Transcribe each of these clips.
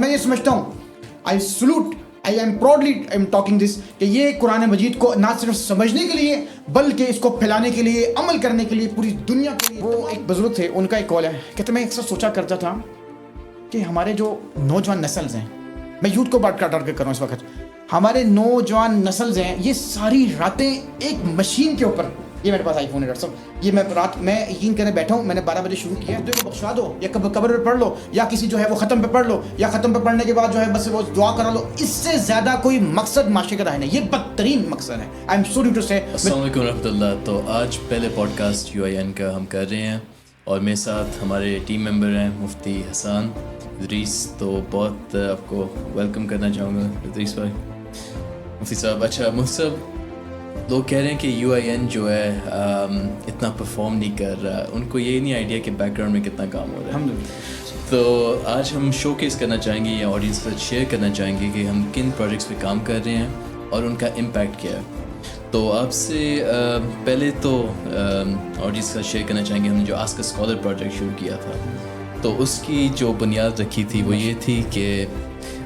میں یہ سمجھتا ہوں I am proudly talking this کہ یہ قرآن مجید کو نہ صرف سمجھنے کے لیے بلکہ اس کو پھیلانے کے لیے، عمل کرنے کے لیے پوری دنیا کے لیے. وہ ایک بزرگ تھے، ان کا ایک قول ہے، کہتے میں اکثر سوچا کرتا تھا کہ ہمارے جو نوجوان نسلز ہیں، میں یوتھ کو بات ٹارگیٹ کر رہا ہوں اس وقت، ہمارے نوجوان نسلز ہیں، یہ ساری راتیں ایک مشین کے اوپر، یہ میرے پاس آئی فون ہے ڈاکٹر صاحب، یہ میں یقین کرنے بیٹھا ہوں، میں نے 12 بجے شروع کیا ہے، تو یہ بخشوا دو یا قبر پہ پڑھ لو یا کسی جو ہے وہ ختم پہ پڑھ لو یا ختم پہ پڑھنے کے بعد جو ہے بس وہ دعا کرا لو، اس سے زیادہ کوئی مقصد معاشرے کا رہا نہیں. یہ بدترین مقصد ہے. آئی ایم سوری ٹو سے. السلام علیکم ورحمۃ اللہ. تو آج پہلے پوڈ کاسٹ UIN کا ہم کر رہے ہیں اور میرے ساتھ ہمارے ٹیم ممبر ہیں مفتی حسان ادریس. تو بہت آپ کو ویلکم کرنا چاہوں گا ادریس بھائی. مفتی صاحب، اچھا مفتی صاحب، لوگ کہہ رہے ہیں کہ UIN جو ہے اتنا پرفارم نہیں کر رہا، ان کو یہ نہیں آئیڈیا کہ بیک گراؤنڈ میں کتنا کام ہو رہا ہے. تو آج ہم شو کیس کرنا چاہیں گے یا آڈینس کے ساتھ شیئر کرنا چاہیں گے کہ ہم کن پروجیکٹس پہ کام کر رہے ہیں اور ان کا امپیکٹ کیا ہے. تو آپ سے پہلے تو آڈینس کے ساتھ شیئر کرنا چاہیں گے، ہم نے جو آسک اے اسکالر پروجیکٹ شروع کیا تھا، تو اس کی جو بنیاد رکھی تھی وہ یہ تھی کہ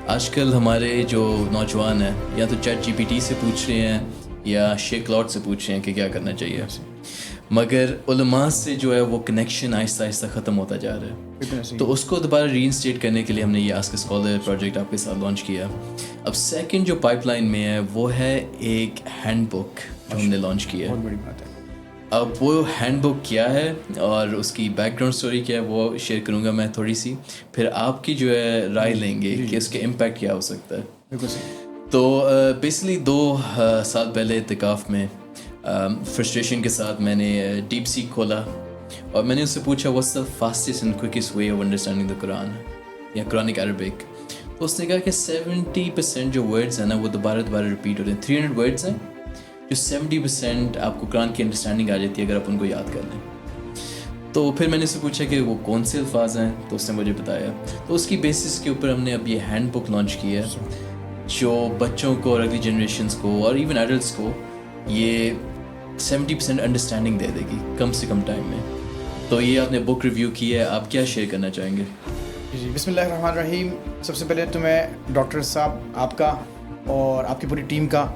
آج کل ہمارے جو نوجوان ہیں یا تو چیٹ GPT سے پوچھ رہے ہیں یا شیخ کلاؤڈ سے پوچھ رہے ہیں کہ کیا کرنا چاہیے، مگر علماء سے جو ہے وہ کنیکشن آہستہ آہستہ ختم ہوتا جا رہا ہے. تو اس کو دوبارہ ری انسٹیٹ کرنے کے لیے ہم نے یہ آسک اے اسکالر پروجیکٹ آپ کے ساتھ لانچ کیا. اب سیکنڈ جو پائپ لائن میں ہے وہ ہے ایک ہینڈ بک جو ہم نے لانچ کیا ہے. بہت بڑی بات ہے. اب وہ ہینڈ بک کیا ہے اور اس کی بیک گراؤنڈ اسٹوری کیا ہے وہ شیئر کروں گا میں تھوڑی سی، پھر آپ کی جو ہے رائے لیں گے کہ اس کے امپیکٹ کیا ہو سکتا ہے. بالکل صحیح. تو بیسکلی 2 سال پہلے اعتکاف میں فرسٹریشن کے ساتھ میں نے ڈیپ سیک کھولا اور میں نے اس سے پوچھا what's the fastest and quickest way of understanding the Quran یا قرآنک عربک. تو اس نے کہا کہ 70% جو ورڈز ہیں نا وہ دوبارہ ریپیٹ ہوتے ہیں. 300 ورڈز ہیں جو 70% آپ کو قرآن کی انڈرسٹینڈنگ آ جاتی ہے اگر آپ ان کو یاد کر لیں. تو پھر میں نے اس سے پوچھا کہ وہ کون سے الفاظ ہیں، تو اس نے مجھے بتایا. تو اس کی بیسس کے اوپر ہم نے اب یہ ہینڈ بک لانچ کی ہے جو بچوں کو اور اگلی جنریشنز کو اور ایون ایڈلٹس کو یہ 70% انڈرسٹینڈنگ دے دے گی کم سے کم ٹائم میں. تو یہ آپ نے بک ریویو کی ہے، آپ کیا شیئر کرنا چاہیں گے؟ جی بسم اللہ الرحمن الرحیم. سب سے پہلے تو میں ڈاکٹر صاحب آپ کا اور آپ کی پوری ٹیم کا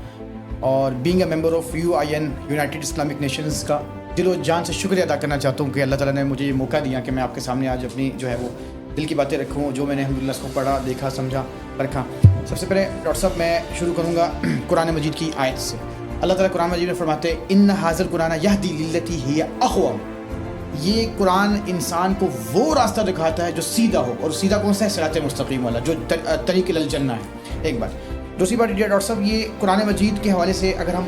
اور being a member of UIN United Islamic nations کا دل و جان سے شکریہ ادا کرنا چاہتا ہوں کہ اللہ تعالیٰ نے مجھے یہ موقع دیا کہ میں آپ کے سامنے آج اپنی جو ہے وہ دل کی باتیں رکھوں، جو میں نے الحمدللہ اس کو پڑھا، دیکھا، سمجھا، پرکھا. سب سے پہلے ڈاکٹر صاحب میں شروع کروں گا قرآن مجید کی آیت سے. اللہ تعالیٰ قرآن مجید میں فرماتے ہیں ان ھذا القرآن یہدی للتی ہی اقوم. یہ قرآن انسان کو وہ راستہ دکھاتا ہے جو سیدھا ہو، اور سیدھا کون سا ہے؟ صراط مستقیم والا جو طریق الی الجنہ ہے. ایک بات. دوسری بات یہ ڈاکٹر صاحب، یہ قرآن مجید کے حوالے سے اگر ہم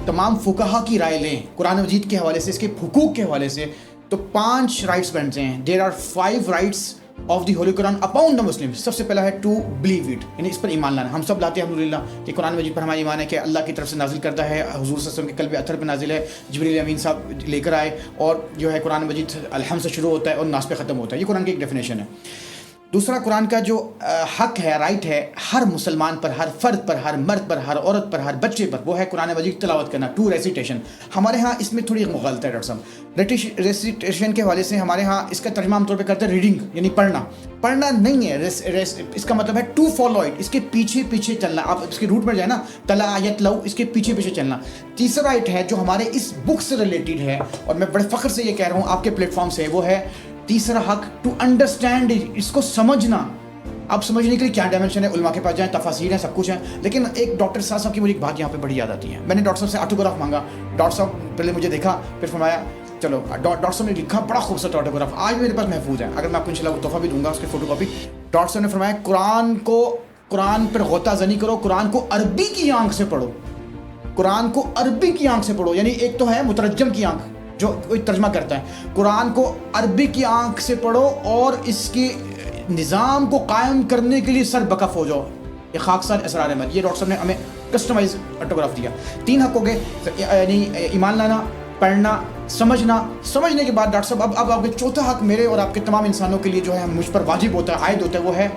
تمام فقہا کی رائے لیں قرآن مجید کے حوالے سے، اس کے حقوق کے حوالے سے، تو 5 رائٹس بنتے ہیں. There are 5 rights of the holy Quran upon the Muslim. سب سے پہلا ہے ٹو بلیو اٹ، یعنی اس پر ایمان لانا. ہم سب لاتے ہیں الحمدللہ کہ قرآن مجید پر ہمارا ایمان ہے کہ اللہ کی طرف سے نازل کرتا ہے، حضور صلی اللہ علیہ وسلم کے قلب اطہر پہ نازل ہے، جبریل امین صاحب لے کر آئے، اور جو ہے قرآن مجید الحمد سے شروع ہوتا ہے اور ناس پہ ختم ہوتا ہے. یہ قرآن کی ایک ڈیفینیشن ہے. دوسرا، قرآن کا جو حق ہے، رائٹ ہے ہر مسلمان پر، ہر فرد پر، ہر مرد پر، ہر عورت پر، ہر بچے پر، وہ ہے قرآن مجید تلاوت کرنا. 2 ریسیٹیشن. ہمارے ہاں اس میں تھوڑی غلط ہے ڈاکٹر صاحب. ریسیٹیشن کے حوالے سے ہمارے ہاں اس کا ترجمہ عام طور پہ کرتے ہیں ریڈنگ، یعنی پڑھنا نہیں ہے. اس کا مطلب ہے ٹو فالو اٹ، اس کے پیچھے پیچھے چلنا. آپ اس کے روٹ میں جائیں نا، تلا یتلو، اس کے پیچھے پیچھے چلنا. تیسرا رائٹ ہے جو ہمارے اس بک سے ریلیٹڈ ہے، اور میں بڑے فخر سے یہ کہہ رہا ہوں آپ کے پلیٹ فارم سے، وہ ہے تیسرا حق ٹو انڈرسٹینڈ، اس کو سمجھنا. اب سمجھنے کے لیے کیا ڈائمنشن ہے؟ علماء کے پاس جائیں، تفاسیر ہیں، سب کچھ ہے. لیکن ایک ڈاکٹر صاحب کی مجھے ایک بات یہاں پہ بڑی یاد آتی ہے. میں نے ڈاکٹر صاحب سے آٹوگراف مانگا. ڈاکٹر صاحب پہلے مجھے دیکھا، پھر فرمایا چلو. ڈاکٹر صاحب نے لکھا بڑا خوبصورت آٹوگراف، آج میرے پاس محفوظ ہے. اگر میں آپ کو انشاءاللہ وہ تحفہ بھی دوں گا، اس کی فوٹو کاپی. ڈاکٹر صاحب نے فرمایا قرآن پر غوطہ زنی کرو، قرآن کو عربی کی آنکھ سے پڑھو. قرآن کو عربی کی آنکھ سے پڑھو، یعنی ایک تو ہے مترجم کی آنکھ جو کوئی ترجمہ کرتا ہے، قرآن کو عربی کی آنکھ سے پڑھو اور اس کے نظام کو قائم کرنے کے لیے سر بکف ہو جاؤ. یہ خاکسار اسرار احمد، یہ ڈاکٹر صاحب نے ہمیں کسٹمائز آٹوگراف دیا. 3 حق ہو گئے، یعنی ایمان لانا، پڑھنا، سمجھنے کے بعد ڈاکٹر صاحب اب آپ کے چوتھا حق میرے اور آپ کے تمام انسانوں کے لیے جو ہے مجھ پر واجب ہوتا ہے، عائد ہوتا ہے، وہ ہے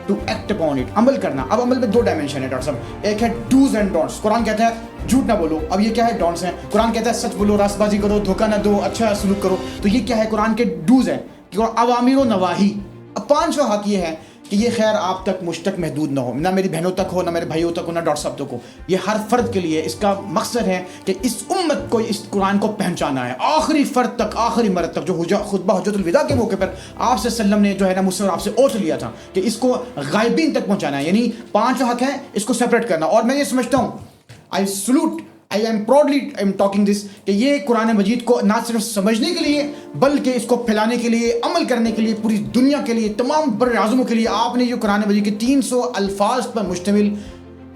ٹو ایکٹ اپون اٹ، عمل کرنا. اب عمل میں 2 ڈائمنشن ہے ڈاکٹر صاحب. ایک ہے ڈوز اینڈ ڈونٹس. قرآن کہتا ہے جھوٹ نہ بولو. اب یہ کیا ہے؟ ڈونٹس ہیں. قرآن کہتا ہے سچ بولو، راست بازی کرو، دھوکہ نہ دو، اچھا سلوک کرو. تو یہ کیا ہے؟ قرآن کے ڈوز ہیں، عوامر و نواہی. اب 5واں حق یہ ہے کہ یہ خیر آپ تک مجھ تک محدود نہ ہو، نہ میری بہنوں تک ہو، نہ میرے بھائیوں تک ہو، نہ ڈاکٹر صاحب تک ہو. یہ ہر فرد کے لیے اس کا مقصد ہے کہ اس امت کو اس قرآن کو پہنچانا ہے آخری فرد تک، آخری مرد تک. جو خطبہ حجۃ الوداع کے موقع پر آپ سے وسلم نے جو ہے نا مجھ سے اور آپ سے اوتھ لیا تھا کہ اس کو غائبین تک پہنچانا ہے، یعنی 5 حق ہیں اس کو سپریٹ کرنا. اور میں یہ سمجھتا ہوں I am proudly talking this کہ یہ قرآن مجید کو نہ صرف سمجھنے کے لیے بلکہ اس کو پھیلانے کے لیے، عمل کرنے کے لیے، پوری دنیا کے لیے، تمام بر اعظموں کے لیے آپ نے جو قرآن مجید کے 300 الفاظ پر مشتمل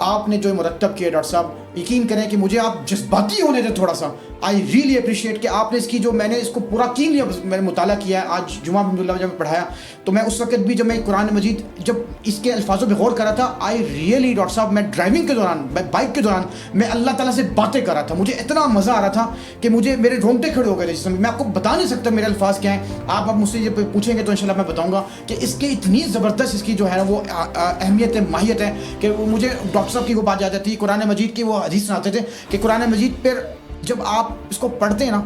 آپ نے جو مرتب کیا ڈاکٹر صاحب، یقین کریں کہ مجھے آپ جذباتی ہونے دیں تھوڑا سا. آئی ریئلی اپریشیٹ کہ آپ نے اس کی جو میں نے اس کو پورا کی لیا، میں نے مطالعہ کیا ہے. آج جمعہ الحمدللہ جب میں پڑھایا تو میں اس وقت بھی جب میں قرآن مجید جب اس کے الفاظوں پہ غور کر رہا تھا، آئی ریئلی ڈاکٹر صاحب میں ڈرائیونگ کے دوران، بائک کے دوران میں اللہ تعالیٰ سے باتیں کر رہا تھا. مجھے اتنا مزہ آ رہا تھا کہ مجھے میرے رونگٹے کھڑے ہو گئے تھے. میں آپ کو بتا نہیں سکتا میرے الفاظ کیا ہیں. آپ اب مجھ سے یہ پوچھیں گے تو انشاءاللہ میں بتاؤں گا کہ اس کی اتنی زبردست اس کی جو ہے نا وہ اہمیت ہے، ماہیت ہے کہ مجھے ڈاکٹر صاحب کی وہ بات یاد آتی ہے. قرآن مجید کی وہ حدیث سناتے تھے کہ قرآن مجید پر جب آپ اس کو پڑھتے ہیں نا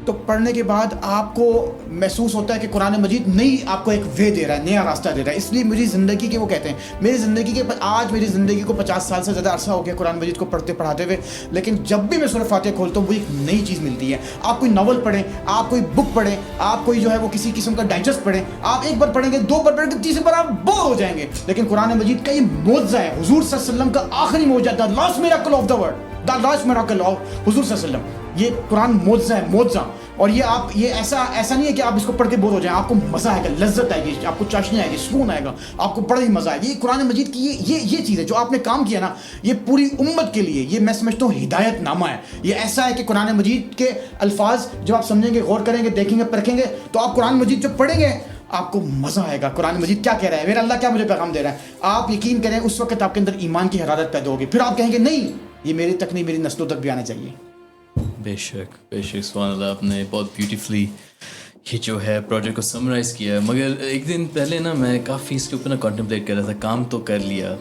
تو پڑھنے کے بعد آپ کو محسوس ہوتا ہے کہ قرآن مجید نئی آپ کو ایک وے دے رہا ہے، نیا راستہ دے رہا ہے. اس لیے میری زندگی کے وہ کہتے ہیں میری زندگی کے آج میری زندگی کو 50 سال سے زیادہ عرصہ ہو گیا قرآن مجید کو پڑھتے پڑھاتے ہوئے، لیکن جب بھی میں سورہ فاتحہ کھولتا ہوں وہ ایک نئی چیز ملتی ہے. آپ کوئی ناول پڑھیں، آپ کوئی بک پڑھیں، آپ کوئی جو ہے وہ کسی قسم کا ڈائجسٹ پڑھیں، آپ ایک بار پڑھیں گے، 2 بار پڑھیں گے، تیسری بار آپ بور ہو جائیں گے. لیکن قرآن مجید کا یہ معجزہ ہے، حضور صلی اللہ علیہ وسلم کا آخری معجزہ، the last miracle of the world، the last miracle of حضور صلی اللہ علیہ وسلم. یہ قرآن معجزہ ہے، معجزہ. اور یہ آپ یہ ایسا نہیں ہے کہ آپ اس کو پڑھ کے بور ہو جائیں. آپ کو مزہ آئے گا، لذت آئے گی، آپ کو چاشنی آئے گی، سکون آئے گا، آپ کو بڑا ہی مزہ آئے گا. یہ قرآن مجید کی یہ چیز ہے جو آپ نے کام کیا نا، یہ پوری امت کے لیے یہ میں سمجھتا ہوں ہدایت نامہ ہے. یہ ایسا ہے کہ قرآن مجید کے الفاظ جب آپ سمجھیں گے، غور کریں گے، دیکھیں گے، پرکھیں گے تو آپ قرآن مجید جب پڑھیں گے آپ کو مزہ آئے گا. قرآن مجید کیا کہہ رہا ہے، میرا اللہ کیا مجھے پیغام دے رہا ہے. آپ یقین کریں اس وقت آپ کے اندر ایمان کی حرارت پیدا ہوگی. پھر آپ کہیں گے نہیں، یہ میرے تک نہیں، میری نسلوں تک بھی آنا چاہیے. بے شک سبحان اللہ، آپ نے بہت بیوٹیفلی یہ جو ہے پروجیکٹ کو سمرائز کیا ہے. مگر ایک دن پہلے نا میں کافی اس کے اوپر نا کانٹمپلیٹ کر رہا تھا. کام تو کر لیا،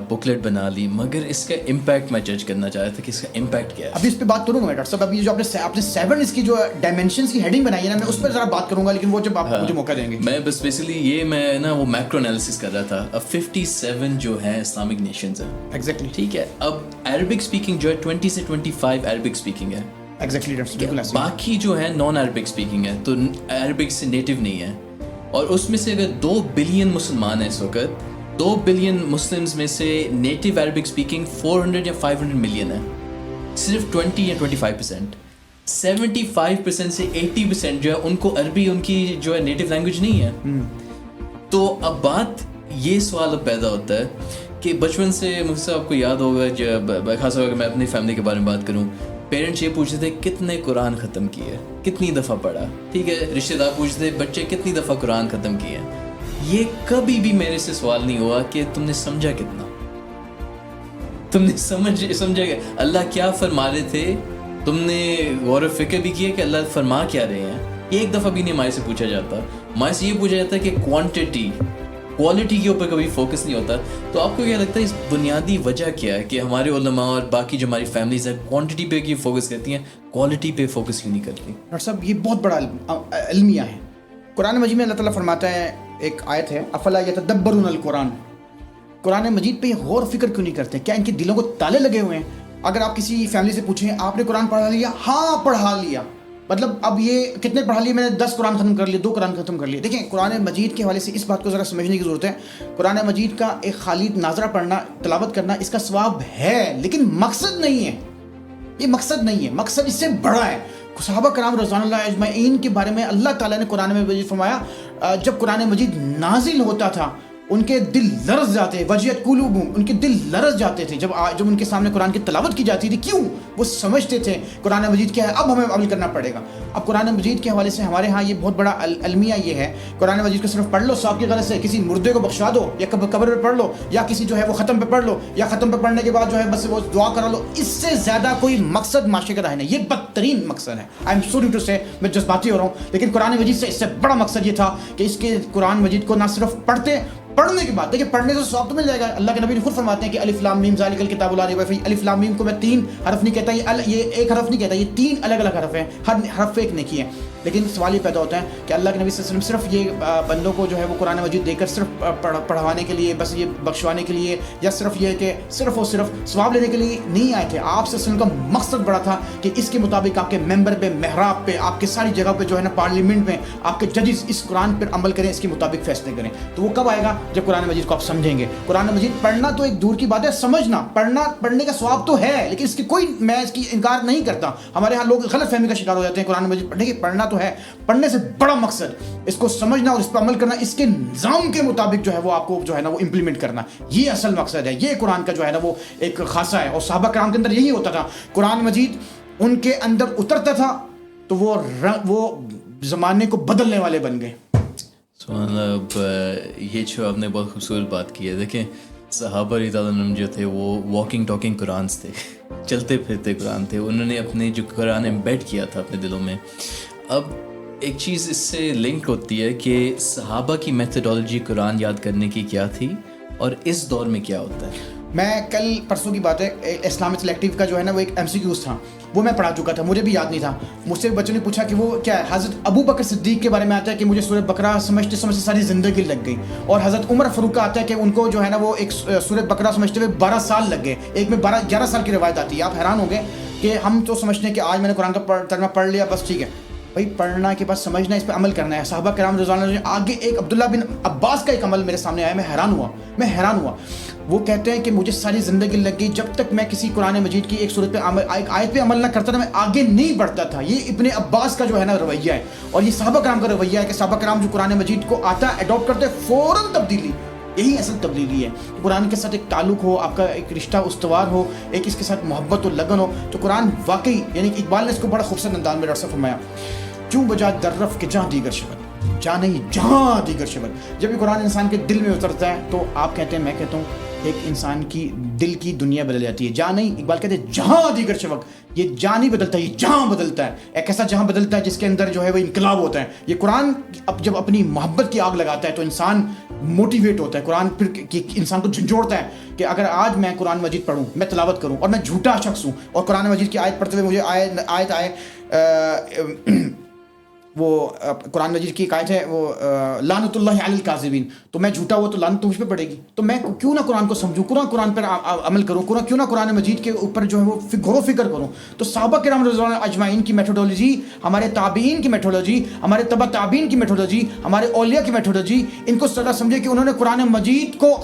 بکلیٹ بنا لی، مگر اس کا امپیکٹ میں جج کرنا چاہ رہا تھا کہ اس کا امپیکٹ کیا ہے. ابھی اس پہ بات کروں گا میں ڈاکٹر صاحب. ابھی جو آپ نے 7 اس کی جو ڈائمینشنس کی ہیڈنگ بنائی ہے نا، میں اس پر ذرا بات کروں گا، لیکن وہ جب آپ مجھے موقع دیں گے. میں بس بیسیکلی یہ میں نا وہ میکرو انالیسس کر رہا تھا. اب 57 جو ہیں اسلامک نیشنز ہیں. ایگزیکٹلی ٹھیک ہے. اب عربک اسپیکنگ جو ہے 20 سے 25 عربک اسپیکنگ ہے. باقی جو ہے نان عربک اسپیکنگ ہے، تو عربک سے نیٹو نہیں ہے. اور اس میں سے اگر 2 بلین مسلمان ہیں اس وقت، 2 بلین مسلمز میں سے نیٹو عربک اسپیکنگ 400 یا 500 ملین ہے. صرف 20 یا 25%. 75% سے 80% جو ہے ان کو عربی ان کی جو ہے نیٹو لینگویج نہیں ہے. تو اب بات یہ سوال اب پیدا ہوتا ہے کہ بچپن سے مجھ سے آپ کو یاد ہوگا، جب خاص طور پہ میں اپنی فیملی کے بارے میں بات کروں، پیرنٹس یہ پوچھتے تھے کتنے قرآن ختم کیے، کتنی دفعہ پڑھا. ٹھیک ہے. رشتہ دار پوچھتے تھے بچے کتنی دفعہ قرآن ختم کیے. یہ کبھی بھی میرے سے سوال نہیں ہوا کہ تم نے سمجھا کتنا، تم نے سمجھا کہ اللہ کیا فرما رہے تھے، تم نے غور و فکر بھی کیا کہ اللہ فرما کیا رہے ہیں. یہ ایک دفعہ بھی نہیں ہمارے سے پوچھا جاتا. ہمارے سے یہ پوچھا جاتا ہے کہ کوانٹٹی، کوالٹی کے اوپر کبھی فوکس نہیں ہوتا. تو آپ کو کیا لگتا ہے اس بنیادی وجہ کیا ہے کہ ہمارے علماء اور باقی جو ہماری فیملیز ہیں کوانٹٹی پہ کی فوکس کرتی ہیں، کوالٹی پہ فوکس کیوں نہیں کرتی؟ ڈاکٹر صاحب یہ بہت بڑا المیہ ہے. قرآن مجید میں اللہ تعالیٰ فرماتا ہے، ایک آیت ہے، افلا یتدبرون القرآن. قرآن مجید پہ یہ غور و فکر کیوں نہیں کرتے؟ کیا ان کے دلوں کو تالے لگے ہوئے ہیں؟ اگر آپ کسی فیملی سے پوچھیں آپ نے قرآن پڑھا لیا؟ ہاں پڑھا لیا. مطلب اب یہ کتنے پڑھا لیے؟ میں نے 10 قرآن ختم کر لیے، 2 قرآن ختم کر لیے. دیکھیں قرآن مجید کے حوالے سے اس بات کو ذرا سمجھنے کی ضرورت ہے. قرآن مجید کا ایک خالی ناظرہ پڑھنا، تلاوت کرنا، اس کا ثواب ہے، لیکن مقصد نہیں ہے. یہ مقصد نہیں ہے، مقصد اس سے بڑا ہے. صحابہ کرام رضوان اللہ اجمعین کے بارے میں اللہ تعالیٰ نے قرآن میں مجید فرمایا، جب قرآن مجید نازل ہوتا تھا ان کے دل لرز جاتے، وجیت قلوبہم، ان کے دل لرز جاتے تھے جب ان کے سامنے قرآن کی تلاوت کی جاتی تھی. کیوں؟ وہ سمجھتے تھے قرآن مجید کیا ہے، اب ہمیں عمل کرنا پڑے گا. اب قرآن مجید کے حوالے سے ہمارے ہاں یہ بہت بڑا المیہ یہ ہے، قرآن مجید کو صرف پڑھ لو ثواب کی غرض سے، کسی مردے کو بخشا دو، یا قبر پہ پڑھ لو، یا کسی جو ہے وہ ختم پہ پڑھ لو، یا ختم پہ پڑھنے کے بعد جو ہے بس وہ دعا کرا لو. اس سے زیادہ کوئی مقصد معاشرے کا رہا نہیں. یہ بدترین مقصد ہے. آئی ایم سوری ٹو سے، میں جذباتی ہو رہا ہوں، لیکن قرآن مجید سے اس سے بڑا مقصد یہ تھا کہ اس کے قرآن مجید کو نہ صرف پڑھنے کے بعد، دیکھیں پڑھنے سے ثواب تو مل جائے گا. اللہ کے نبی نے خود فرماتے ہیں کہ الف لام میم ذالک الکتاب لا ریب فیہ. الف لام میم کو میں 3 حرف نہیں کہتا، یہ ایک حرف نہیں کہتا، یہ 3 الگ الگ حرف ہیں، ہر حرف ایک نیکی ہے. لیکن سوال یہ پیدا ہوتا ہے کہ اللہ کے نبی صلی اللہ علیہ وسلم صرف یہ بندوں کو جو ہے وہ قرآن مجید دے کر صرف پڑھوانے کے لیے، بس یہ بخشوانے کے لیے، یا صرف یہ کہ صرف اور صرف ثواب لینے کے لیے نہیں آئے تھے. آپ صلی اللہ علیہ وسلم کا مقصد بڑا تھا کہ اس کے مطابق آپ کے ممبر پہ، محراب پہ، آپ کے ساری جگہ پہ جو ہے نا پارلیمنٹ میں آپ کے ججز اس قرآن پر عمل کریں، اس کے مطابق فیصلے کریں. تو وہ کب آئے گا؟ جب قرآن مجید کو آپ سمجھیں گے. قرآن مجید پڑھنا تو ایک دور کی بات ہے، سمجھنا، پڑھنے کا ثواب تو ہے، لیکن اس کی میں اس کی انکار نہیں کرتا. ہمارے ہاں لوگ غلط فہمی کا شکار ہو جاتے ہیں قرآن مجید پڑھنے کی. پڑھنا تو ہے، پڑھنے سے بڑا مقصد اس کو سمجھنا اور اس پر عمل کرنا، اس کے نظام کے مطابق جو ہے وہ آپ کو جو ہے نا وہ امپلیمنٹ کرنا. یہ اصل مقصد ہے، یہ قرآن کا جو ہے نا وہ ایک خاصہ ہے. اور صحابہ کرام کے اندر یہی ہوتا تھا. قرآن مجید ان کے اندر اترتا تھا تو وہ زمانے کو بدلنے والے بن گئے. مطلب یہ جو آپ نے بہت خوبصورت بات کی ہے. دیکھیں صحابہ رضی اللہ عنہم جو تھے وہ واکنگ ٹاکنگ قرآن تھے، چلتے پھرتے قرآن تھے. انہوں نے اپنے جو قرآن ایمبیڈ کیا تھا اپنے دلوں میں. اب ایک چیز اس سے لنک ہوتی ہے کہ صحابہ کی میتھڈالوجی قرآن یاد کرنے کی کیا تھی اور اس دور میں کیا ہوتا ہے. میں کل پرسوں کی بات ہے، اسلامک سلیکٹیو کا جو ہے نا وہ ایک MCQs تھا، وہ میں پڑھا چکا تھا، مجھے بھی یاد نہیں تھا. مجھ سے بچوں نے پوچھا کہ وہ کیا ہے. حضرت ابو بکر صدیق کے بارے میں آتا ہے کہ مجھے سورہ بقرہ سمجھتے سمجھتے ساری زندگی لگ گئی. اور حضرت عمر فاروق کا آتا ہے کہ ان کو جو ہے نا وہ ایک سورہ بقرہ سمجھتے ہوئے 12 سال لگ گئے. ایک میں 11 سال کی روایت آتی ہے. آپ حیران ہوں گے کہ ہم تو سمجھتے ہیں کہ آج میں نے قرآن کا ترجمہ پڑھ لیا بس ٹھیک ہے. بھائی پڑھنا کے بعد سمجھنا، اس پہ عمل کرنا ہے. صحابہ کرام رضی اللہ عنہم آگے ایک عبداللہ بن عباس کا ایک عمل میرے سامنے آیا، میں حیران ہوا. وہ کہتے ہیں کہ مجھے ساری زندگی لگ گئی، جب تک میں کسی قرآن مجید کی ایک صورت پہ ایک آیت پہ عمل نہ کرتا تھا میں آگے نہیں بڑھتا تھا. یہ ابن عباس کا جو ہے نا رویہ ہے، اور یہ صحابہ کرام کا رویہ ہے کہ صحابہ کرام جو قرآن مجید کو آتا اڈاپٹ کرتے فوراً تبدیلی. یہی اصل تبدیلی ہے. قرآن کے ساتھ ایک تعلق ہو، آپ کا ایک رشتہ استوار ہو، ایک اس کے ساتھ محبت و لگن ہو. تو قرآن واقعی، یعنی اقبال نے اس کو بڑا خوبصورت انداز میں ڈاکٹر صاحب فرمایا، چوں بجا دررف کے جہاں دیگر شبد، جہاں نہیں جہاں دیگر شبد. جب یہ قرآن انسان کے دل میں اترتا ہے تو آپ کہتے ہیں، میں کہتا ہوں ایک انسان کی دل کی دنیا بدل جاتی ہے. جہاں نہیں، اقبال کہتے ہیں جہاں دیگر شبد. یہ جہاں نہیں بدلتا، یہ جہاں بدلتا ہے. ایک ایسا جہاں بدلتا ہے جس کے اندر جو ہے وہ انقلاب ہوتا ہے. یہ قرآن اب جب اپنی محبت کی آگ لگاتا ہے تو انسان موٹیویٹ ہوتا ہے. قرآن پھر انسان کو جھنجھوڑتا ہے کہ اگر آج میں قرآن مجید پڑھوں، میں تلاوت کروں اور میں جھوٹا شخص ہوں اور قرآن مجید کی آیت پڑھتے ہوئے مجھے آیت آئے وہ قرآن مجید کی ایک آیت ہے وہ لعنت اللہ علی الکاذبین، تو میں جھوٹا ہوا تو لعنت مجھ پہ پڑے گی. تو میں کیوں نہ قرآن کو سمجھوں، قرآن پر عمل کروں، کیوں نہ قرآن مجید کے اوپر جو ہے وہ غور و فکر کروں. تو صحابہ کرام رضی اللہ عنہم اجمعین کی میتھڈولوجی، ہمارے تابعین کی میتھڈولوجی، ہمارے تبع تابعین کی میتھڈولوجی، ہمارے اولیاء کی میتھڈولوجی، ان کو صدا سمجھے کہ انہوں نے قرآن مجید کو،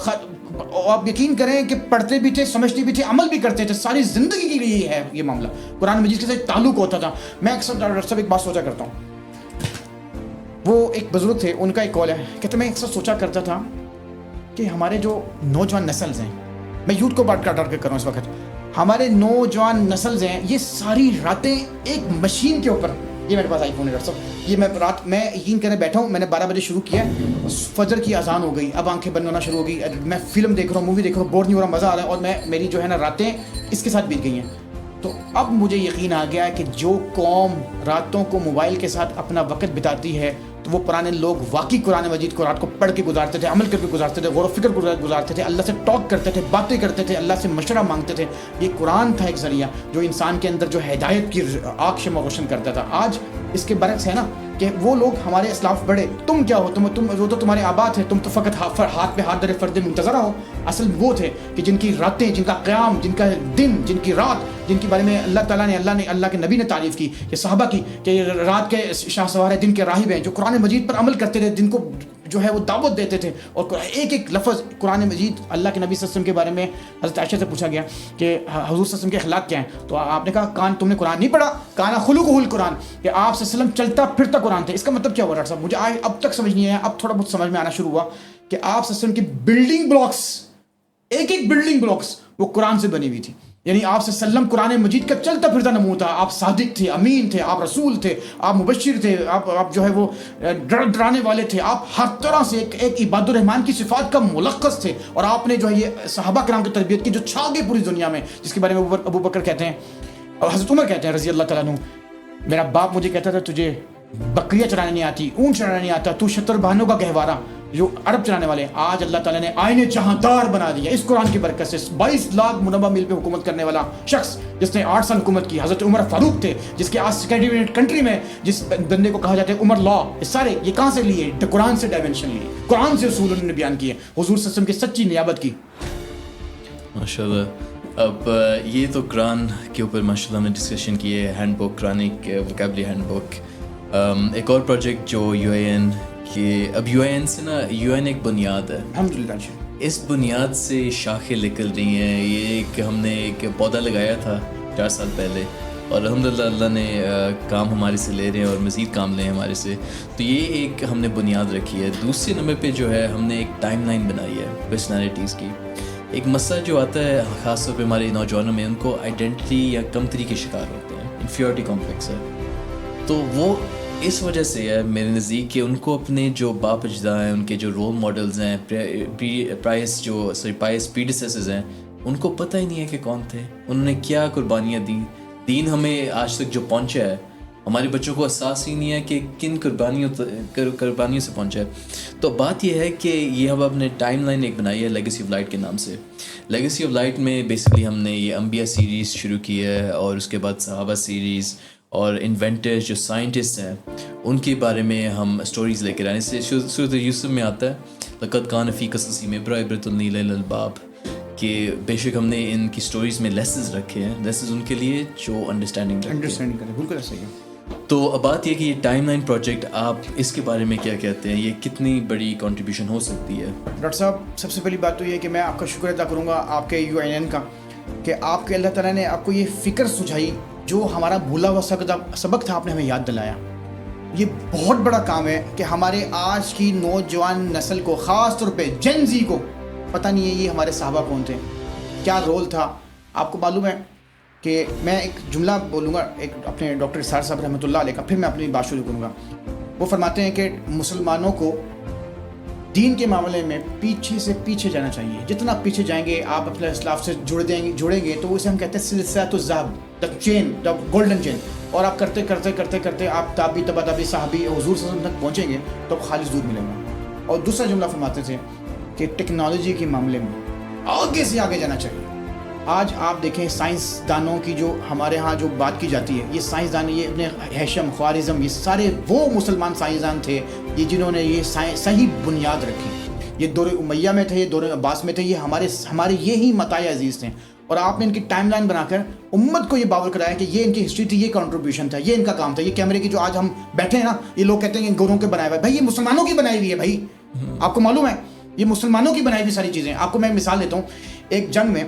آپ یقین کریں کہ پڑھتے بھی تھے، سمجھتے بھی تھے، عمل بھی کرتے تھے. ساری زندگی کے لیے ہے یہ معاملہ. قرآن مجید کے ساتھ تعلق ہوتا تھا. میں اکثر ڈاکٹر صاحب ایک بات سوچا کرتا ہوں، وہ ایک بزرگ تھے، ان کا ایک قول ہے، کہتے میں اکثر سوچا کرتا تھا کہ ہمارے جو نوجوان نسلز ہیں، میں یوتھ کو بات کر رہا ہوں اس وقت، ہمارے نوجوان نسلز ہیں، یہ ساری راتیں ایک مشین کے اوپر، یہ میرے پاس آئی فون ہے ڈاکٹر صاحب، یہ میں یقین کریں بیٹھا ہوں، میں نے 12 بجے شروع کیا، فجر کی اذان ہو گئی، اب آنکھیں بند ہونا شروع ہو گئی، میں فلم دیکھ رہا ہوں، مووی دیکھ رہا ہوں، بور نہیں ہو رہا، مزہ آ رہا ہے، اور میری جو ہے نا راتیں اس کے ساتھ بیت گئی ہیں. تو اب مجھے یقین آ گیا ہے کہ جو قوم راتوں کو موبائل کے ساتھ اپنا وقت بتاتی ہے تو وہ پرانے لوگ واقعی قرآن مجید کو رات کو پڑھ کے گزارتے تھے، عمل کر کے گزارتے تھے، غور و فکر گزارتے تھے، اللہ سے ٹاک کرتے تھے، باتیں کرتے تھے، اللہ سے مشورہ مانگتے تھے. یہ قرآن تھا ایک ذریعہ جو انسان کے اندر جو ہدایت کی آنکھ شمع روشن کرتا تھا. آج اس کے برعکس ہے نا کہ وہ لوگ ہمارے اسلاف بڑے، تم کیا ہو، تم وہ تو تمہارے آبا تھے، تم تو فقط ہاتھ پہ ہاتھ درے فرد منتظرہ ہو. اصل وہ تھے کہ جن کی راتیں، جن کا قیام، جن کا دن، جن کی رات، جن کے بارے میں اللہ تعالیٰ نے اللہ کے نبی نے تعریف کی کہ صحابہ کی کہ رات کے شاہ سوار ہیں، دن کے راہب ہیں، جو قرآن مجید پر عمل کرتے تھے، جن کو جو ہے وہ دعوت دیتے تھے. اور ایک ایک لفظ قرآن مجید، اللہ کے نبی صلی اللہ علیہ وسلم کے بارے میں حضرت عائشہ سے پوچھا گیا کہ حضور صلی اللہ علیہ وسلم کے اخلاق کیا ہیں، تو آپ نے کہا تم نے قرآن نہیں پڑھا، کانا خلقہ القرآن، کہ آپ صلی اللہ علیہ وسلم چلتا پھرتا قرآن تھے. اس کا مطلب کیا ہوا ڈاکٹر صاحب؟ مجھے اب تک سمجھ نہیں آیا، اب تھوڑا بہت سمجھ میں آنا شروع ہوا کہ آپ صلی اللہ علیہ وسلم کی بلڈنگ بلاکس، ایک بلڈنگ بلاکس وہ قرآن سے بنی ہوئی تھی. یعنی آپ صلی اللہ علیہ وسلم قرآن مجید کا چلتا پھرتا نمونہ تھا. آپ صادق تھے، امین تھے، آپ رسول تھے، آپ مبشر تھے، آپ جو ہے وہ ڈرانے والے تھے، آپ ہر طرح سے ایک عباد الرحمن کی صفات کا ملخص تھے. اور آپ نے جو ہے یہ صحابہ کرام کی تربیت کی جو چھا گئی پوری دنیا میں، جس کے بارے میں ابو بکر کہتے ہیں اور حضرت عمر کہتے ہیں رضی اللہ تعالیٰ عنہ، میرا باپ مجھے کہتا تھا تجھے بکریاں چرانے نہیں آتی، اونٹ چرانے نہیں آتا، تو شتر بہانوں کا گہوارہ. جو عرب چلانے والے ہیں, آج اللہ تعالیٰ نے آئین جہاندار بنا دیا اس قرآن کی برکت سے. 22 لاکھ مربع میل پہ حکومت کرنے والا شخص جس نے 8 سال حکومت کی, حضرت عمر فاروق تھے, جس کے آج سیکرٹری کنٹری میں جس بندے کو کہا جاتا ہے عمر لا, یہ سارے یہ کہاں سے لیے؟ قرآن سے ڈائمنشن لیے, قرآن سے اصول انہوں نے بیان کیے, حضور صلی اللہ علیہ وسلم کی سچی نیابت کی. ماشاء اللہ. اب یہ تو قرآن کے اوپر ماشاء اللہ ہم نے ڈسکشن کی ہے, hand book, Quranic vocabulary hand book. ایک اور پروجیکٹ جو یو آئی این کہ اب یو آئی این سے نا, یو آئی این ایک بنیاد ہے, الحمدللہ. اس بنیاد سے شاخیں نکل رہی ہیں. یہ ایک ہم نے ایک پودا لگایا تھا 4 سال پہلے, اور الحمدللہ اللہ نے کام ہمارے سے لے رہے ہیں اور مزید کام لے ہیں ہمارے سے. تو یہ ایک ہم نے بنیاد رکھی ہے. دوسرے نمبر پہ جو ہے ہم نے ایک ٹائم لائن بنائی ہے پرسنالٹیز کی. ایک مسئلہ جو آتا ہے خاص طور پہ ہمارے نوجوانوں میں, ان کو آئیڈینٹی یا کمتری کے شکار ہوتے ہیں, انفیورٹی کمپلیکس ہے. تو وہ اس وجہ سے ہے میرے نزدیک کہ ان کو اپنے جو باپ اجداد ہیں, ان کے جو رول ماڈلز ہیں, پائس پریڈیسیسرز ہیں, ان کو پتہ ہی نہیں ہے کہ کون تھے, انہوں نے کیا قربانیاں دیں. دین ہمیں آج تک جو پہنچا ہے, ہمارے بچوں کو احساس ہی نہیں ہے کہ کن قربانیوں سے پہنچا ہے. تو بات یہ ہے کہ یہ ہم اپنے ٹائم لائن ایک بنائی ہے لیگیسی آف لائٹ کے نام سے. لیگیسی آف لائٹ میں بیسکلی ہم نے یہ انبیاء سیریز شروع کی ہے, اور اس کے بعد صحابہ سیریز, اور انوینٹرز جو سائنٹسٹ ہیں ان کے بارے میں ہم اسٹوریز لے کے رہے ہیں. اس سے سورۃ یوسف میں آتا ہے لقد کان فی قصصہم عبرۃ لأولی الالباب, کہ بے شک ہم نے ان کی اسٹوریز میں لیسنز رکھے ہیں, لیسنز ان کے لیے جو انڈرسٹینڈنگ کریں. بالکل صحیح ہے. تو اب بات یہ کہ یہ ٹائم لائن پروجیکٹ, آپ اس کے بارے میں کیا کہتے ہیں, یہ کتنی بڑی کنٹریبیوشن ہو سکتی ہے؟ ڈاکٹر صاحب, سب سے پہلی بات تو یہ ہے کہ میں آپ کا شکر ادا کروں گا آپ کے یو آئی این کا, کہ آپ کے اللہ تعالیٰ نے آپ کو یہ فکر سجھائی, جو ہمارا بھولا ہوا سبق تھا آپ نے ہمیں یاد دلایا. یہ بہت بڑا کام ہے کہ ہمارے آج کی نوجوان نسل کو, خاص طور پہ جن زی کو پتہ نہیں ہے یہ ہمارے صحابہ کون تھے, کیا رول تھا. آپ کو معلوم ہے کہ میں ایک جملہ بولوں گا ایک اپنے ڈاکٹر اسحاق صاحب رحمۃ اللہ علیہ کا, پھر میں اپنی بات شروع کروں گا. وہ فرماتے ہیں کہ مسلمانوں کو دین کے معاملے میں پیچھے سے پیچھے جانا چاہیے. جتنا پیچھے جائیں گے آپ اپنے اسلاف سے جڑیں گے تو اسے ہم کہتے ہیں سلسلۃ الذهب, دا چین, دا گولڈن چین. اور آپ کرتے کرتے کرتے کرتے آپ تابعی تبع تابعی صحابی حضور صلی اللہ علیہ وسلم تک پہنچیں گے تو خالص دور ملیں گے. اور دوسرا جملہ فرماتے تھے کہ ٹیکنالوجی کے معاملے میں آگے سے آگے جانا چاہیے. آج آپ دیکھیں سائنسدانوں کی جو ہمارے ہاں جو بات کی جاتی ہے, یہ سائنسدان, یہ ابن ہیشم, خوارزم, یہ سارے وہ مسلمان سائنسدان تھے یہ جنہوں نے یہ صحیح بنیاد رکھی. یہ دور امیہ میں تھے, یہ دور عباس میں تھے, یہ ہمارے یہی متاع عزیز تھے. اور آپ نے ان کی ٹائم لائن بنا کر امت کو یہ باور کرایا کہ یہ ان کی ہسٹری تھی, یہ کنٹریبیوشن تھا, یہ ان کا کام تھا. یہ کیمرے کی جو آج ہم بیٹھے ہیں نا, یہ لوگ کہتے ہیں کہ گوروں کے بنائے ہوئے, بھائی یہ مسلمانوں کی بنائی ہوئی ہے. بھائی آپ کو معلوم ہے یہ مسلمانوں کی بنائی ہوئی ساری چیزیں. آپ کو میں مثال دیتا ہوں. ایک جنگ میں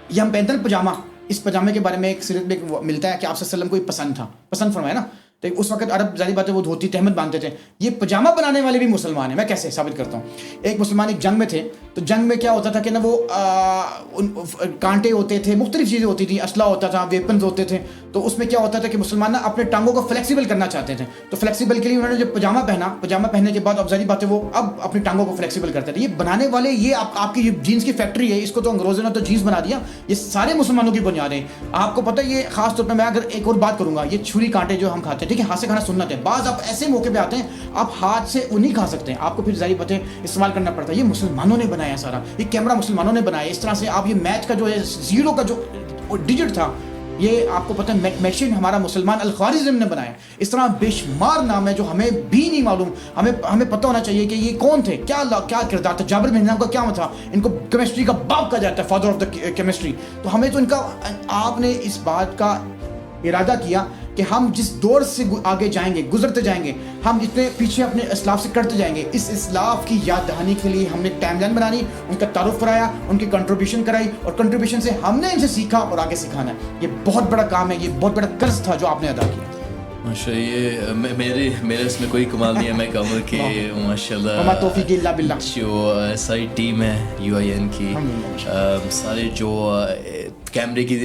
یہ ہم پہنتے ہیں پجامہ, اس پجامے کے بارے میں ایک سیرت میں ملتا ہے کہ آپ صلی اللہ علیہ وسلم کو پسند تھا, پسند فرمایا نا. تو اس وقت عرب ظاہر بات ہے وہ دھوتی تہمت باندھتے تھے. یہ پجامہ بنانے والے بھی مسلمان ہیں. میں کیسے ثابت کرتا ہوں. ایک مسلمان ایک جنگ میں تھے, تو جنگ میں کیا ہوتا تھا کہ نا وہ کانٹے ہوتے تھے, مختلف چیزیں ہوتی تھیں, اسلحہ ہوتا تھا, ویپنز ہوتے تھے. تو اس میں کیا ہوتا تھا کہ مسلمان نا اپنے ٹانگوں کو فلیکسیبل کرنا چاہتے تھے. تو فلیکسیبل کے لیے انہوں نے جب پجامہ پہنا, پجامہ پہننے کے بعد اب ظاہر بات ہے وہ اب اپنی ٹانگوں کو فلیکسیبل کرتے تھے. یہ بنانے والے یہ آپ کی جینس کی فیکٹری ہے, اس کو تو انگریزوں نے تو جینس بنا دیا. یہ سارے مسلمانوں کی بنیادیں. آپ کو پتہ ہے یہ خاص طور پہ میں اگر ایک اور بات کروں گا, یہ چھری کانٹے جو ہم کھاتے ہیں, ٹھیک ہے, ہاتھ سے کھانا سنت ہے. بعض آپ ایسے موقع پہ آتے ہیں آپ ہاتھ سے وہ نہیں کھا سکتے ہیں, آپ کو پھر ظاہر بات ہے استعمال کرنا پڑتا ہے. یہ مسلمانوں نے بنایا سارا, یہ کیمرہ مسلمانوں نے بنایا. اس طرح سے آپ یہ میچ کا جو ہے زیرو کا جو ڈیجٹ تھا, یہ آپ کو پتہ ہے میشین ہمارا مسلمان الخوارزم نے بنایا. اس طرح بے شمار نام ہے جو ہمیں بھی نہیں معلوم. ہمیں پتہ ہونا چاہیے کہ یہ کون تھے, کیا کردار تھا. جابر بن حیان کا کیا تھا, ان کو کیمسٹری کا باپ کہا جاتا ہے, فادر آف دا کیمسٹری. تو ہمیں تو ان کا, آپ نے اس بات کا ارادہ کیا کہ ہم جس دور سے آگے جائیں گے, گزرتے جائیں گے, ہم جتنے پیچھے اپنے اسلاف سے کرتے جائیں گے. اس اسلاف کی یاد دہانی کے لیے ہم نے ٹائم لائن بنانی, ان کا تعارف کرایا, ان کی کنٹریبیوشن کرائی, اور کنٹریبیوشن سے ہم نے ان سے سیکھا اور آگے سکھانا ہے. یہ بہت بڑا کام ہے, یہ بہت بڑا قرض تھا جو آپ نے ادا کیا. ماشاء یہ میرے اس میں کوئی کمال نہیں ہے. میں کہوں گا کہ ماشاء اللہ توفیق اللہ باللہ جو ساری ٹیم ہے یو آئی این کی, سارے جو کیمرے کی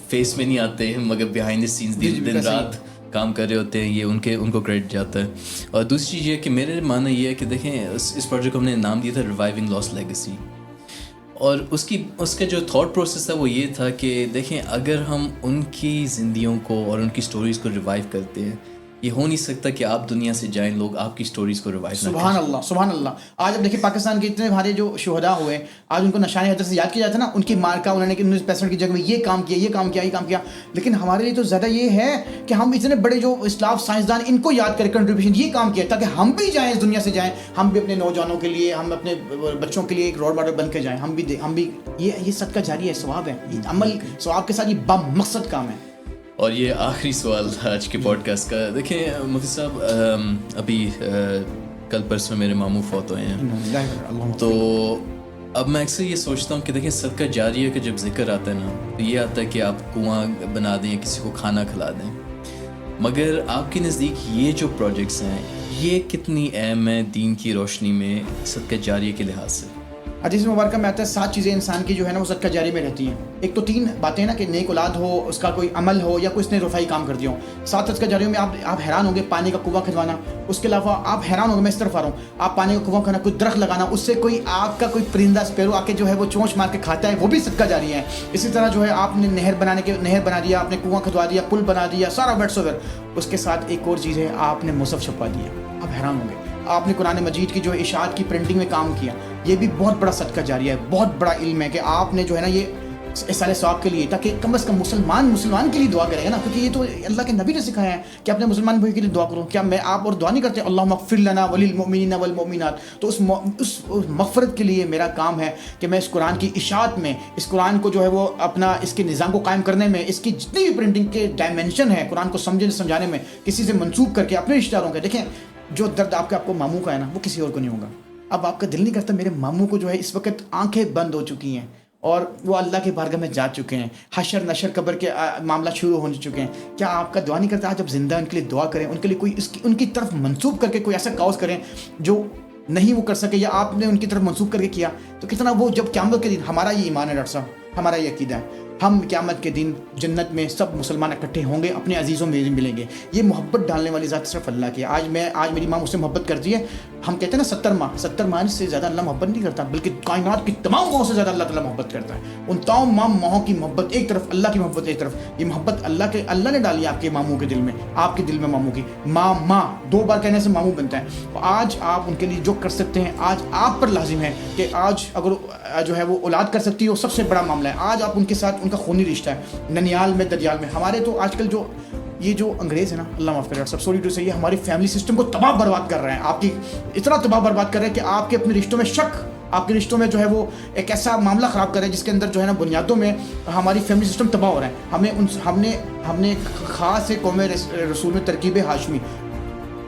فیس میں نہیں آتے مگر بیہائنڈ دی سینس دن رات کام کر رہے ہوتے ہیں, یہ ان کو کریڈٹ جاتا ہے. اور دوسری چیز یہ کہ میرے ماننا یہ ہے کہ دیکھیں اس پروجیکٹ کو ہم نے نام دیا تھا ریوائیونگ لاسٹ لیگیسی. اور اس کا جو تھاٹ پروسیس تھا وہ یہ تھا کہ دیکھیں اگر ہم ان کی زندگیوں کو اور ان کی سٹوریز کو ریوائیو کرتے ہیں یہ ہو نہیں سکتا کہ آپ دنیا سے جائیں, لوگ آپ کی سٹوریز کو روایت نہ کریں. سبحان اللہ سبحان اللہ. آج اب دیکھیں پاکستان کے اتنے ہمارے جو شہداء ہوئے, آج ان کو نشان حیدر سے یاد کیا جاتا ہے نا, ان کی مارکہ انہوں نے 1965 کی جنگ میں یہ کام کیا, یہ کام کیا, یہ کام کیا. لیکن ہمارے لیے تو زیادہ یہ ہے کہ ہم اتنے بڑے جو اسلاف سائنسدان ان کو یاد کریں, کنٹریبیوشن یہ کام کیا, تاکہ ہم بھی جائیں اس دنیا سے جائیں, ہم بھی اپنے نوجوانوں کے لیے, ہم اپنے بچوں کے لیے ایک رول ماڈل بن کے جائیں. ہم بھی یہ صدقہ جاری ہے, ثواب ہے, یہ عمل ثواب کے ساتھ یہ با مقصد کام ہے. اور یہ آخری سوال تھا آج کے پوڈ کاسٹ کا. دیکھیں مفتی صاحب, ابھی کل پرسوں میرے ماموں فوت ہوئے ہیں, تو اب میں اکثر یہ سوچتا ہوں کہ دیکھیں صدقہ جاریہ کا جب ذکر آتا ہے نا, تو یہ آتا ہے کہ آپ کنواں بنا دیں, کسی کو کھانا کھلا دیں. مگر آپ کے نزدیک یہ جو پروجیکٹس ہیں یہ کتنی اہم ہیں دین کی روشنی میں صدقہ جاریہ کے لحاظ سے؟ حدیث مبارکہ میں آتا ہے 7 چیزیں انسان کی جو ہے نا وہ صدقہ جاری میں رہتی ہیں. ایک تو 3 باتیں نا, کہ نیک اولاد ہو, اس کا کوئی عمل ہو, یا کوئی اس نے رفائی کام کر دیا ہو. 7 صدقہ جاریوں میں آپ حیران ہوں گے, پانی کا کنواں کھدوانا, اس کے علاوہ آپ حیران ہوں گے, میں اس طرف آ رہا ہوں, آپ پانی کا کنواں کھدوانا, کوئی درخت لگانا, اس سے کوئی آپ کا کوئی پرندہ اسپیرو آ کے جو ہے وہ چونچ مار کے کھاتا ہے, وہ بھی صدقہ جاری ہے. اسی طرح جو ہے آپ نے نہر بنا دیا, آپ نے کنواں کھدوا دیا, پل بنا دیا, سارا ویٹ سویر. اس کے ساتھ ایک اور چیز ہے, آپ نے مصحف چھپا دیا. آپ حیران ہوں گے, آپ نے قرآن مجید کی جو اشاعت کی پرنٹنگ میں کام کیا, یہ بھی بہت بڑا صدقہ جاریہ ہے, بہت بڑا علم ہے کہ آپ نے جو ہے نا یہ اصالہ ثواب کے لیے, تاکہ کم از کم مسلمان کے لیے دعا کرے گا نا, کیونکہ یہ تو اللہ کے نبی نے سکھایا ہے کہ اپنے مسلمان بھائی کے لیے دعا کرو. کیا میں آپ اور دعا نہیں کرتے اللہم اغفر لنا وللمؤمنین والمؤمنات؟ تو اس مغفرت کے لیے میرا کام ہے کہ میں اس قرآن کی اشاعت میں, اس قرآن کو جو ہے وہ اپنا اس کے نظام کو قائم کرنے میں, اس کی جتنی بھی پرنٹنگ کے ڈائمینشن ہے قرآن کو سمجھانے میں, کسی سے منسوب کر کے اپنے رشتہ داروں کے. دیکھیں جو درد آپ کو ماموں کا ہے نا, وہ کسی اور کو نہیں ہوگا. اب آپ کا دل نہیں کرتا, میرے ماموں کو جو ہے اس وقت آنکھیں بند ہو چکی ہیں اور وہ اللہ کے بارگاہ میں جا چکے ہیں, حشر نشر قبر کے معاملہ شروع ہو چکے ہیں, کیا آپ کا دعا نہیں کرتا آج اب زندہ ان کے لیے دعا کریں, ان کے لیے کوئی ان کی طرف منسوب کر کے کوئی ایسا کاؤز کریں جو نہیں وہ کر سکے, یا آپ نے ان کی طرف منسوب کر کے کیا, تو کتنا وہ جب قیامت کے دن, ہمارا یہ ایمان ہے ڈاکٹر صاحب, ہمارا یہ عقیدہ ہے, ہم قیامت کے دن جنت میں سب مسلمان اکٹھے ہوں گے, اپنے عزیزوں میں ملیں گے. یہ محبت ڈالنے والی ذات صرف اللہ کی ہے. آج میری ماں مجھ سے محبت کرتی ہے. ہم کہتے ہیں نا 70 ماہ سے زیادہ اللہ محبت نہیں کرتا, بلکہ کائنات کی تمام ماؤں سے زیادہ اللہ تعالیٰ محبت کرتا ہے. ان تمام ماؤں کی محبت ایک طرف, اللہ کی محبت ایک طرف. یہ محبت اللہ نے ڈالی آپ کے ماموں کے دل میں, آپ کے دل میں ماموں کی. ماں 2 بار کہنے سے ماموں بنتا ہے. آج آپ ان کے لیے جو کر سکتے ہیں, آج آپ پر لازم ہے کہ آج اگر جو ہے وہ اولاد کر سکتی ہے, وہ سب سے بڑا معاملہ ہے. آج آپ ان کے ساتھ, ان کا خونی رشتہ ہے, ننیال میں دریال میں. ہمارے تو آج کل یہ جو انگریز ہے نا, اللہ معاف کرے سب, سوری ٹو سے, یہ ہماری فیملی سسٹم کو تباہ برباد کر رہے ہیں. آپ کی اتنا تباہ برباد کر رہے ہیں کہ آپ کے اپنے رشتوں میں شک, آپ کے رشتوں میں جو ہے وہ ایک ایسا معاملہ خراب کر رہے ہیں جس کے اندر جو ہے نا بنیادوں میں ہماری فیملی سسٹم تباہ ہو رہا ہے. ہم نے خاص قوم رسول میں ترکیب ہاشمی,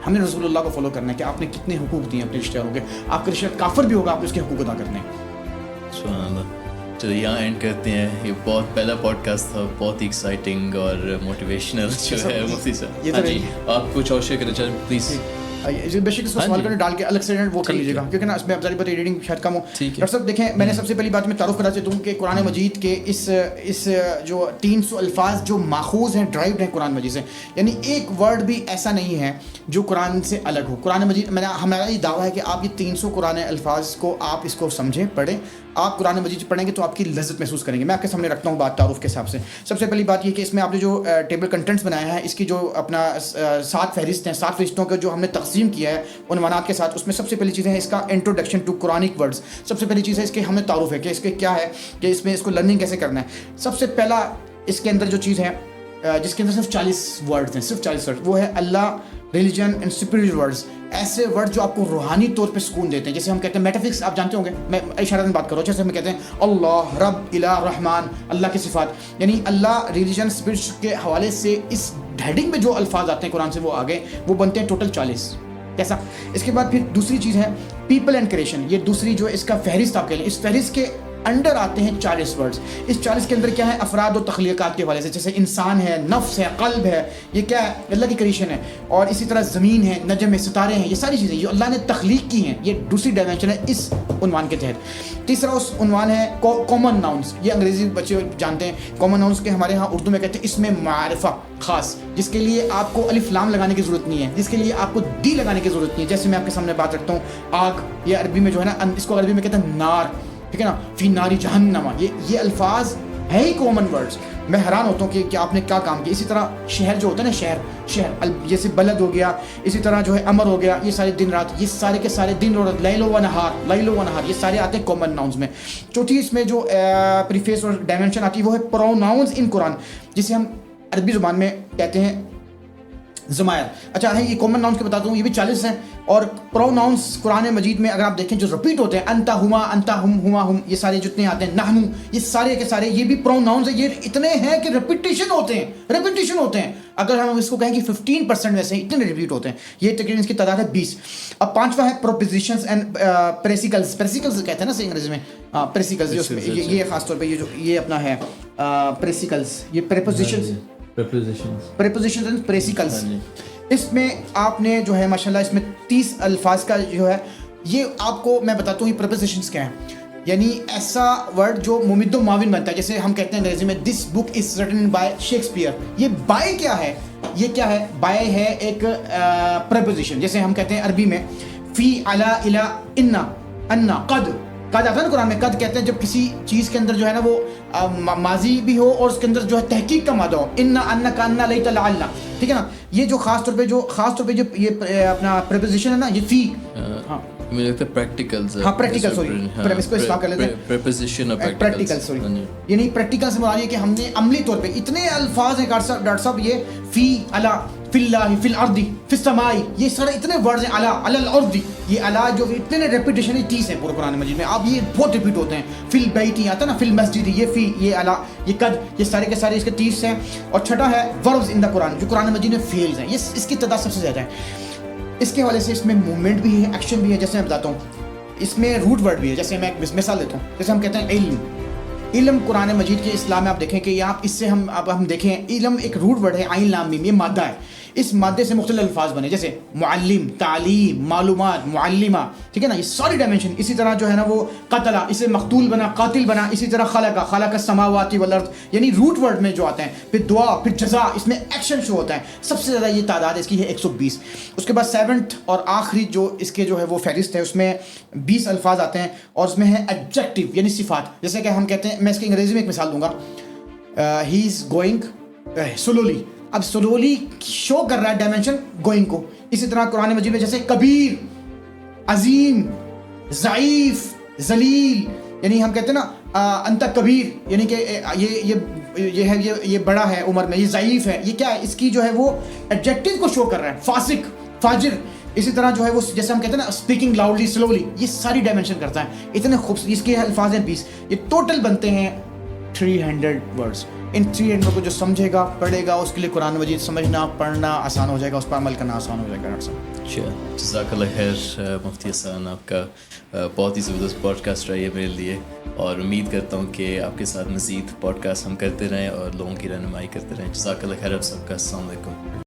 ہم نے رسول اللہ کو فالو کرنا ہے کہ آپ نے کتنے حقوق دیے اپنے رشتہ داروں کے. آپ کا رشتہ کافر بھی ہوگا, آپ نے اس کے حقوق ادا کرنے ہیں. سبحان اللہ. چلو یہاں اینڈ کرتے ہیں. یہ بہت پہلا پوڈ کاسٹ تھا, بہت ہی ایکسائٹنگ اور موٹیویشنل جو ہے مفتی صاحب. ہاں جی, آپ کچھ اور شیئر کرنا چاہیں پلیز. بے شک اس کو سوال کرنے ڈال کے الگ سے وہ کر لیجیے گا, کیونکہ نا اس میں اب ذرا ایڈیٹنگ شاید کم ہو. ڈاکٹر صاحب دیکھیں, میں نے سب سے پہلی بات میں تعارف کرا چاہتا ہوں کہ قرآن مجید کے اس جو 300 الفاظ جو ماخوذ ہیں, ڈرائیوڈ ہیں قرآن مجید سے, یعنی ایک ورڈ بھی ایسا نہیں ہے جو قرآن سے الگ ہو. قرآن مجید ہمارا یہ دعویٰ ہے کہ آپ یہ 300 قرآن الفاظ کو آپ اس کو سمجھیں, پڑھیں. آپ قرآن مجید پڑھیں گے تو آپ کی لذت محسوس کریں گے. میں آپ کے سامنے رکھتا ہوں بات تعارف کے حساب سے. سب سے پہلی بات یہ کہ اس میں آپ نے جو ٹیبل کنٹینٹس بنایا ہے, اس کی جو اپنا 7 فہرست ہیں, 7 فہرستوں کا جو ہم نے تقسیم کیا ہے عنوانات کے ساتھ, اس میں سب سے پہلی چیز ہے اس کا انٹروڈکشن ٹو قرآنک ورڈز. سب سے پہلی چیز ہے اس کے ہمیں تعارف ہے کہ اس کے کیا ہے, کہ اس میں اس کو لرننگ کیسے کرنا ہے. سب سے پہلا اس کے اندر جو چیز ہے, جس کے اندر صرف 40 ورڈز ہیں, صرف 40 ورڈ, وہ ہے اللہ, ریلیجن اینڈ اسپریچول ورڈز. ایسے ورڈ جو آپ کو روحانی طور پہ سکون دیتے ہیں. جیسے ہم کہتے ہیں میٹافزکس, آپ جانتے ہوں گے, میں اشارہ میں بات کروں, جیسے ہم کہتے ہیں اللہ, رب, الہ, رحمان, اللہ کی صفات, یعنی اللہ, ریلیجن, اسپرچ کے حوالے سے اس ہیڈنگ میں جو الفاظ آتے ہیں قرآن سے, وہ آگے وہ بنتے ہیں ٹوٹل 40. کیسا. اس کے بعد پھر دوسری چیز ہے پیپل اینڈ کریشن. یہ دوسری جو اس کا فہرست آپ کہہ لیں, اس فہرست کے انڈر آتے ہیں 40 ورڈز. اس 40 کے اندر کیا ہے, افراد و تخلیقات کے حوالے سے, جیسے انسان ہے, نفس ہے, قلب ہے, یہ کیا ہے, اللہ کی کریشن ہے. اور اسی طرح زمین ہے, نجم ہے, ستارے ہیں, یہ ساری چیزیں جو اللہ نے تخلیق کی ہیں, یہ دوسری ڈائمینشن ہے اس عنوان کے تحت. تیسرا اس عنوان ہے کامن ناؤنس. یہ انگریزی بچے جانتے ہیں کامن ناؤنس کے, ہمارے ہاں اردو میں کہتے ہیں اس میں معرفہ خاص, جس کے لیے آپ کو الف لام لگانے کی ضرورت نہیں ہے, جس کے لیے آپ کو دی لگانے کی ضرورت نہیں ہے. جیسے میں آپ کے سامنے بات رکھتا ہوں آگ, یہ عربی میں جو ہے نا, اس کو عربی میں کہتے ہیں نار, ٹھیک ہے نا, فی ناری جہنم. یہ الفاظ ہے ہی کامن ورڈز. میں حیران ہوتا ہوں کہ آپ نے کیا کام کیا. اسی طرح شہر جو ہوتا ہے نا, شہر جیسے بلد ہو گیا, اسی طرح جو ہے امر ہو گیا, یہ سارے دن رات, یہ سارے کے سارے دن اور لیل و نہار, یہ سارے آتے ہیں کامن ناؤنز میں. چوتھی اس میں جو پریفیس اور ڈائمینشن آتی ہے وہ ہے پروناؤنز ان قرآن, جسے ہم عربی زبان میں کہتے ہیں ضمائر. اچھا ہے, یہ کامن ناؤنس کے بتاتا ہوں, یہ بھی 40 ہیں. اور پروناؤنس قرآن مجید میں اگر آپ دیکھیں جو رپیٹ ہوتے ہیں, انتا ہما, انتا ہم, ہما ہم, یہ سارے جتنے آتے ہیں, نحنو, یہ سارے کے سارے یہ بھی پروناؤنس ہیں. یہ اتنے ہیں کہ ریپیٹیشن ہوتے ہیں. اگر ہم اس کو کہیں کہ 15% ویسے اتنے ریپیٹ ہوتے ہیں. یہ تقریباً اس کی تعداد ہے 20. اب پانچواں ہے پروپوزیشنز اینڈ پریسیکلز کہتے ہیں نا سے انگریزی میں, پریسیکلز. یہ خاص طور پہ یہ اپنا ہے پریسیکلز, یہ prepositions and participles. اس میں آپ نے جو ہے ماشاءاللہ اس میں 30 الفاظ کا جو ہے, یہ آپ کو میں بتاتا ہوں یہ prepositions کیا ہیں. یعنی ایسا ورڈ جو ممد و معاون بنتا ہے, جیسے ہم کہتے ہیں انگریزی میں this book is written by Shakespeare. یہ by کیا ہے, یہ کیا ہے, by ہے ایک preposition. جیسے ہم کہتے ہیں عربی میں فی علی الی انا, انا, قد آتا ہے نا قرآن میں, قد کہتے ہیں جب کسی چیز کے اندر جو ہے نا وہ ماضی بھی ہو اور اس کے اندر جو ہے تحقیق کا مادہ ہو. انا, انا کا انا, لیت لعل, ٹھیک ہے نا. یہ جو خاص طور پہ جو یہ اپنا پریپوزیشن ہے نا, یہ فی, ہاں مجھے لگتا ہے پریکٹیکلز, ہاں پریکٹیکل, سوری اس کو اصلاح کر لیتے ہیں, پریپوزیشن اور پریکٹیکل, سوری. یعنی پریکٹیکل سے مراد یہ کہ ہم نے عملی طور پہ اتنے الفاظ ہیں ڈاکٹر صاحب, یہ فی علی, فی اللہ, فی الارض, فی السماء, یہ سارے اتنے ورڈز ہیں, علی, علی الارض, یہ علی جو اتنے ریپیٹیشن 30 ہیں پورے قرآن مجید میں. اب یہ بہت ریپیٹ ہوتے ہیں. فی البیت آتا ہے نا, فی المسجد, یہ فی, یہ علی, یہ قد, یہ سارے کے سارے اس کے 30 ہیں. اور چھٹا ہے وربز ان دا قرآن, جو قرآن مجید میں فیلز ہیں, یہ اس کی تعداد سب سے زیادہ ہے. اس کے حوالے سے اس میں موومنٹ بھی ہے, ایکشن بھی ہے. جیسے میں بتاتا ہوں, اس میں روٹ ورڈ بھی ہے. جیسے میں ایک مثال دیتا ہوں, جیسے ہم کہتے ہیں علم قرآن مجید کے اسلام میں آپ دیکھیں کہ آپ اس سے ہم دیکھیں علم ایک روٹ ورڈ ہے, عین لام میم, یہ مادہ ہے. اس مادے سے مختلف الفاظ بنے, جیسے معلم, تعلیم, معلومات, معلمہ, ٹھیک ہے نا, یہ ساری ڈائمینشن. اسی طرح جو ہے نا وہ قتل, اسے مقتول بنا, قاتل بنا. اسی طرح خلق السماوات والارض, یعنی روٹ ورڈ میں جو آتے ہیں. پھر دعا, پھر جزا, اس میں ایکشن شو ہوتا ہے. سب سے زیادہ یہ تعداد اس کی ہے 120. اس کے بعد 7th اور آخری جو اس کے جو ہے وہ فہرست ہے, اس میں 20 الفاظ آتے ہیں, اور اس میں ہے ایڈجیکٹو یعنی صفات. جیسے کہ ہم کہتے ہیں, میں اس کی انگریزی میں ایک مثال دوں گا, ہی از گوئنگ سلولی. اب سلولی شو کر رہا ہے ڈائمینشن گوئنگ کو. اسی طرح قرآن مجید میں جیسے کبیر, عظیم, ضعیف, ذلیل, یعنی ہم کہتے ہیں نا انت کبیر, یعنی کہ یہ بڑا ہے عمر میں, یہ ضعیف ہے, یہ کیا ہے, اس کی جو ہے وہ ایڈجیکٹو کو شو کر رہا ہے. فاسق, فاجر. اسی طرح جو ہے وہ جیسے ہم کہتے ہیں نا اسپیکنگ لاؤڈلی, سلولی, یہ ساری ڈائمینشن کرتا ہے. اتنے خوبصورت اس کے الفاظ ہیں 20. یہ ٹوٹل بنتے ہیں 300 ورڈز. ان 300 کو جو سمجھے گا, پڑھے گا, اس کے لیے قرآن مجید سمجھنا, پڑھنا آسان ہو جائے گا, اس پر عمل کرنا آسان ہو جائے گا. ڈاکٹر صاحب اچھا, جزاک اللہ خیر مفتی حسان, آپ کا بہت ہی زبردست پوڈ کاسٹ رہا ہے میرے لیے, اور امید کرتا ہوں کہ آپ کے ساتھ مزید پوڈ کاسٹ ہم کرتے رہیں اور لوگوں کی رہنمائی کرتے رہیں. جزاک اللہ خیر آپ سب کا. السلام علیکم.